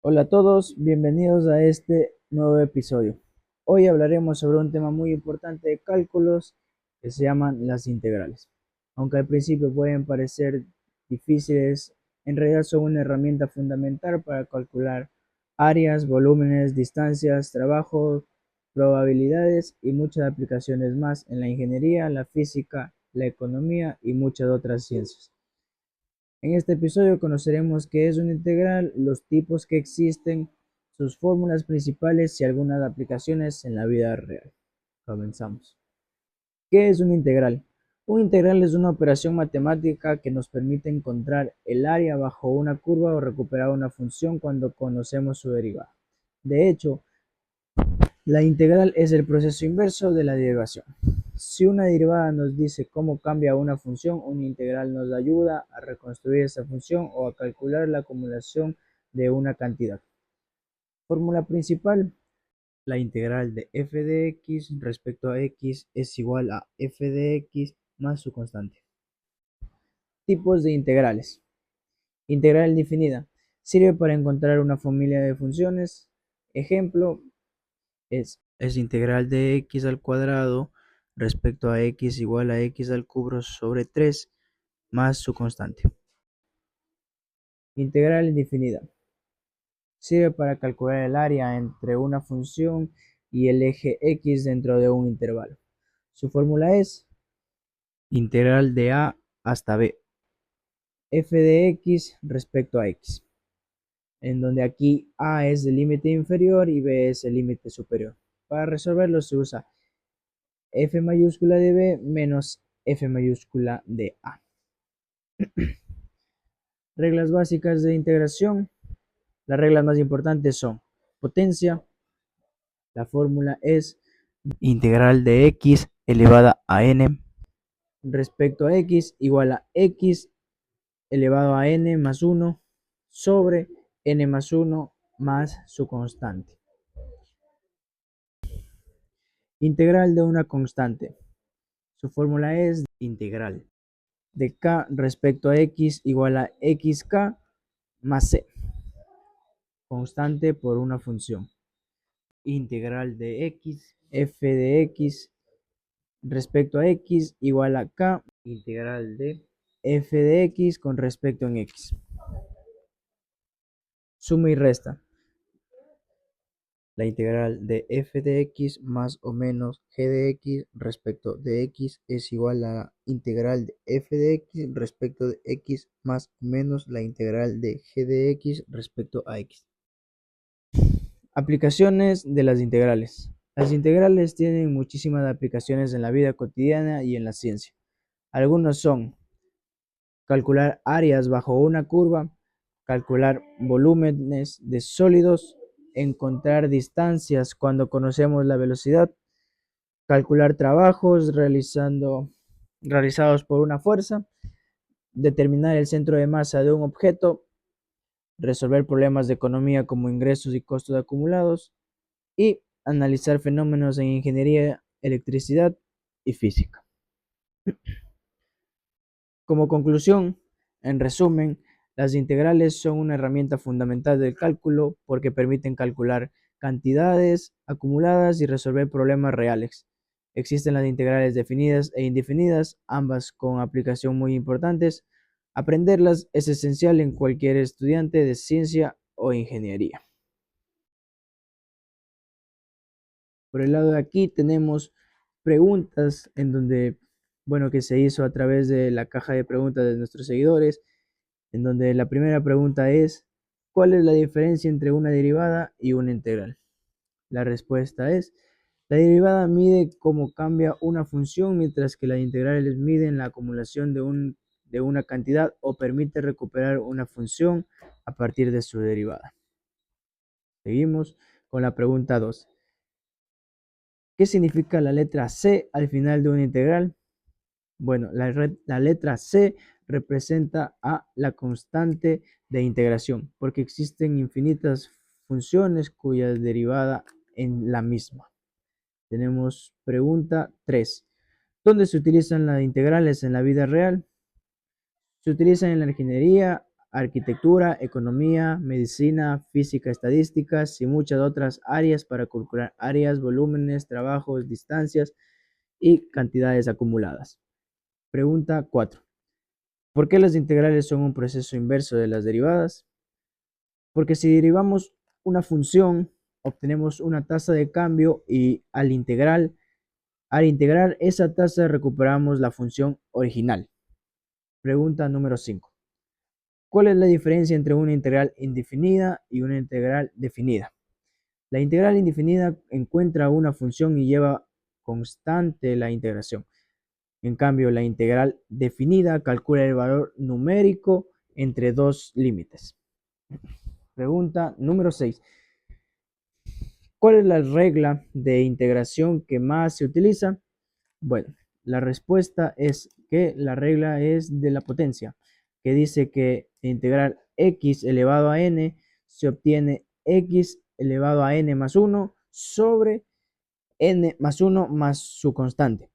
Hola a todos, bienvenidos a este nuevo episodio. Hoy hablaremos sobre un tema muy importante de cálculos que se llaman las integrales. Aunque al principio pueden parecer difíciles, en realidad son una herramienta fundamental para calcular áreas, volúmenes, distancias, trabajo, probabilidades y muchas aplicaciones más en la ingeniería, la física, la economía y muchas otras ciencias. En este episodio conoceremos qué es una integral, los tipos que existen, sus fórmulas principales y algunas aplicaciones en la vida real. Comenzamos. ¿Qué es una integral? Una integral es una operación matemática que nos permite encontrar el área bajo una curva o recuperar una función cuando conocemos su derivada. De hecho, la integral es el proceso inverso de la derivación. Si una derivada nos dice cómo cambia una función, una integral nos ayuda a reconstruir esa función o a calcular la acumulación de una cantidad. Fórmula principal: la integral de f de x respecto a x es igual a f de x más su constante. Tipos de integrales. Integral indefinida. Sirve para encontrar una familia de funciones. Ejemplo: es integral de x al cuadrado respecto a x igual a x al cubo sobre 3 más su constante. Integral indefinida. Sirve para calcular el área entre una función y el eje x dentro de un intervalo. Su fórmula es integral de a hasta b, f de x respecto a x, en donde aquí a es el límite inferior y b es el límite superior. Para resolverlo se usa f mayúscula de b menos f mayúscula de a. Reglas básicas de integración. Las reglas más importantes son potencia. La fórmula es integral de x elevada a n respecto a x igual a x elevado a n más 1 sobre n más 1 más su constante. Integral de una constante. Su fórmula es integral de k respecto a x igual a xk más c, constante por una función. Integral de x, f de x respecto a x igual a k, integral de f de x con respecto en x. Suma y resta. La integral de f de x más o menos g de x respecto de x es igual a la integral de f de x respecto de x más o menos la integral de g de x respecto a x. Aplicaciones de las integrales. Las integrales tienen muchísimas aplicaciones en la vida cotidiana y en la ciencia. Algunos son calcular áreas bajo una curva, calcular volúmenes de sólidos, encontrar distancias cuando conocemos la velocidad, calcular trabajos realizados por una fuerza, determinar el centro de masa de un objeto, resolver problemas de economía como ingresos y costos acumulados y analizar fenómenos en ingeniería, electricidad y física. Como conclusión, en resumen, las integrales son una herramienta fundamental del cálculo porque permiten calcular cantidades acumuladas y resolver problemas reales. Existen las integrales definidas e indefinidas, ambas con aplicación muy importantes. Aprenderlas es esencial en cualquier estudiante de ciencia o ingeniería. Por el lado de aquí tenemos preguntas en donde, bueno, que se hizo a través de la caja de preguntas de nuestros seguidores, en donde la primera pregunta es: ¿cuál es la diferencia entre una derivada y una integral? La respuesta es: la derivada mide cómo cambia una función, mientras que la integral mide la acumulación de una cantidad o permite recuperar una función a partir de su derivada. Seguimos con la pregunta 2. ¿Qué significa la letra C al final de una integral? Bueno, la letra C representa a la constante de integración, porque existen infinitas funciones cuya derivada en la misma. Tenemos pregunta 3. ¿Dónde se utilizan las integrales en la vida real? Se utilizan en la ingeniería, arquitectura, economía, medicina, física, estadísticas y muchas otras áreas para calcular áreas, volúmenes, trabajos, distancias y cantidades acumuladas. Pregunta 4. ¿Por qué las integrales son un proceso inverso de las derivadas? Porque si derivamos una función, obtenemos una tasa de cambio y al integrar esa tasa recuperamos la función original. Pregunta número 5. ¿Cuál es la diferencia entre una integral indefinida y una integral definida? La integral indefinida encuentra una función y lleva constante la integración. En cambio, la integral definida calcula el valor numérico entre dos límites. Pregunta número 6. ¿Cuál es la regla de integración que más se utiliza? Bueno, la respuesta es que la regla es de la potencia, que dice que integrar x elevado a n se obtiene x elevado a n más 1 sobre n más 1 más su constante.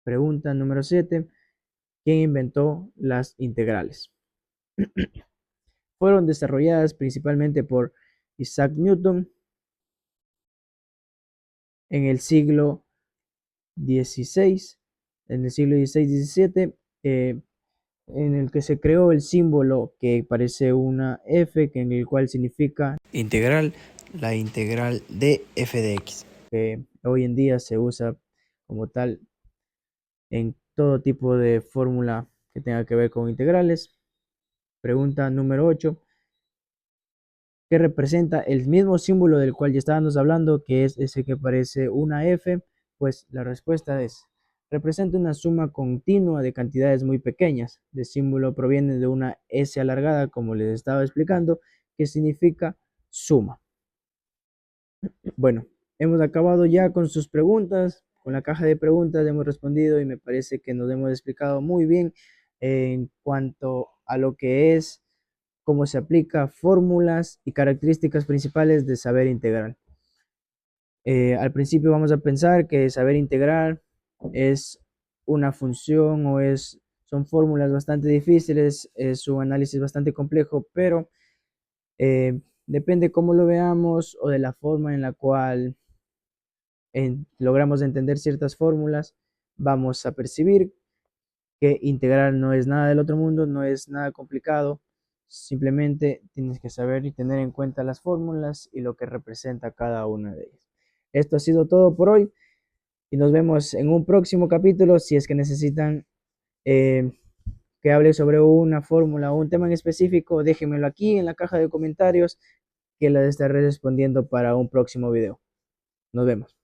Pregunta número 7. ¿Quién inventó las integrales? Fueron desarrolladas principalmente por Isaac Newton en el siglo XVI, en el siglo XVI-XVII, en el que se creó el símbolo que parece una F, en el cual significa integral, la integral de f de x, que hoy en día se usa como tal en todo tipo de fórmula que tenga que ver con integrales. Pregunta número 8. ¿Qué representa el mismo símbolo del cual ya estábamos hablando, que es ese que parece una F? Pues la respuesta es, representa una suma continua de cantidades muy pequeñas. El símbolo proviene de una S alargada, como les estaba explicando, que significa suma. Bueno, hemos acabado ya con sus preguntas, con la caja de preguntas hemos respondido y me parece que nos hemos explicado muy bien en cuanto a lo que es, cómo se aplica, fórmulas y características principales de saber integrar. Al principio vamos a pensar que saber integrar es una función o son fórmulas bastante difíciles, es un análisis bastante complejo, pero depende cómo lo veamos o de la forma en la cual logramos entender ciertas fórmulas, vamos a percibir que integrar no es nada del otro mundo, no es nada complicado, simplemente tienes que saber y tener en cuenta las fórmulas y lo que representa cada una de ellas. Esto ha sido todo por hoy y nos vemos en un próximo capítulo. Si es que necesitan que hable sobre una fórmula o un tema en específico, déjenmelo aquí en la caja de comentarios que les estaré respondiendo para un próximo video. Nos vemos.